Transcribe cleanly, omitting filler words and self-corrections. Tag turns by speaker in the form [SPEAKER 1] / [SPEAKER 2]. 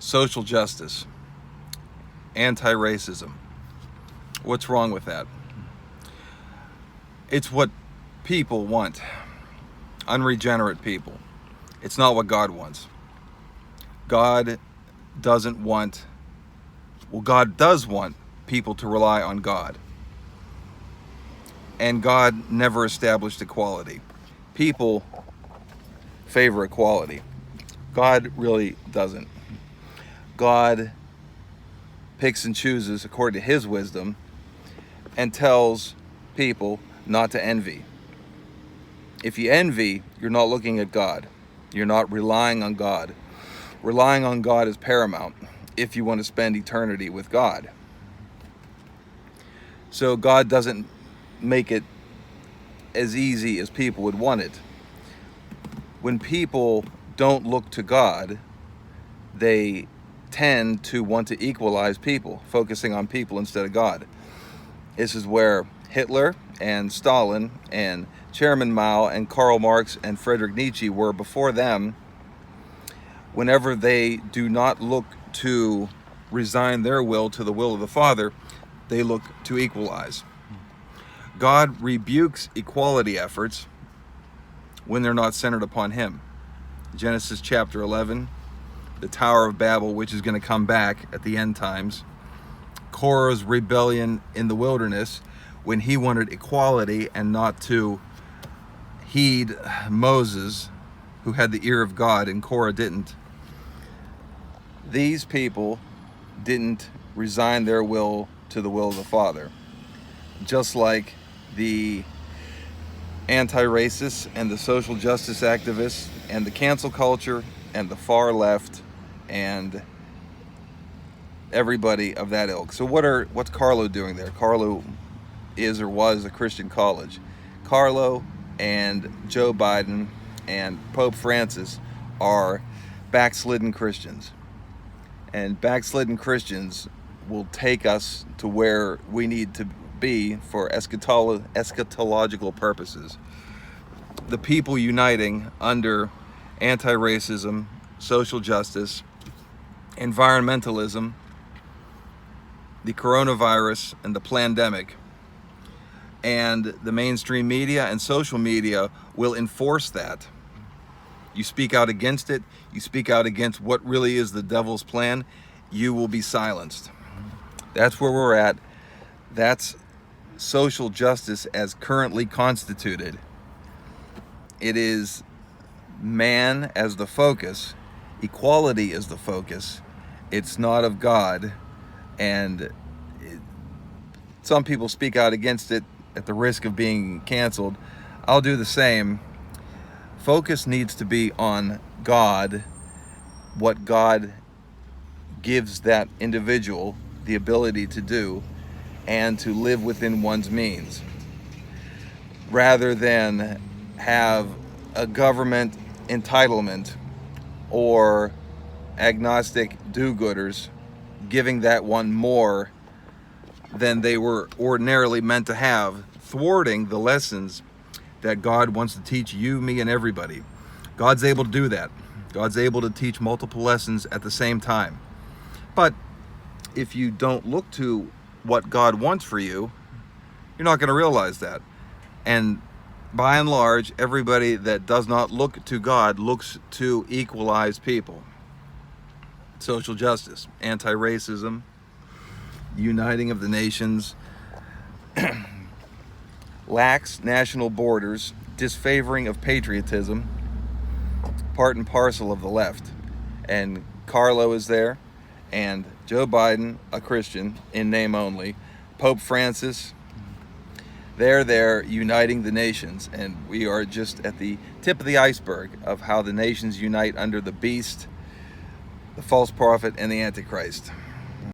[SPEAKER 1] social justice, anti-racism. What's wrong with that? It's what people want, unregenerate people. It's not what God wants. God doesn't want, well, God does want people to rely on God. And God never established equality. People favor equality. God really doesn't. God picks and chooses according to his wisdom and tells people not to envy. If you envy, you're not looking at God. You're not relying on God. Relying on God is paramount if you want to spend eternity with God. So God doesn't make it as easy as people would want it. When people don't look to God, they tend to want to equalize people, focusing on people instead of God. This is where Hitler and Stalin and Chairman Mao and Karl Marx and Friedrich Nietzsche were before them. Whenever they do not look to resign their will to the will of the Father, they look to equalize. God rebukes equality efforts when they're not centered upon him. Genesis chapter 11, the Tower of Babel, which is going to come back at the end times. Korah's rebellion in the wilderness when he wanted equality and not to heed Moses, who had the ear of God, and Korah didn't. These people didn't resign their will to the will of the Father. Just like the anti-racists and the social justice activists and the cancel culture and the far left and everybody of that ilk. So what's Carlo doing there? Carlo is or was a Christian college. Carlo and Joe Biden and Pope Francis are backslidden Christians. And backslidden Christians will take us to where we need to be for eschatological purposes. The people uniting under anti-racism, social justice, environmentalism, the coronavirus and the pandemic, and the mainstream media and social media will enforce that. You speak out against it, you speak out against what really is the devil's plan, you will be silenced. That's where we're at. That's social justice as currently constituted. It is man as the focus, equality is the focus. It's not of God, and some people speak out against it at the risk of being canceled. I'll do the same. Focus needs to be on God, what God gives that individual the ability to do, and to live within one's means, rather than have a government entitlement or agnostic do-gooders giving that one more than they were ordinarily meant to have, thwarting the lessons that God wants to teach you, me, and everybody. God's able to do that. God's able to teach multiple lessons at the same time. But if you don't look to what God wants for you, you're not going to realize that. And by and large, everybody that does not look to God looks to equalize people. Social justice, anti-racism, uniting of the nations, lax national borders, disfavoring of patriotism, part and parcel of the left. And Carlo is there, and Joe Biden, a Christian in name only, Pope Francis, they're there uniting the nations, and we are just at the tip of the iceberg of how the nations unite under the beast, the false prophet, and the Antichrist.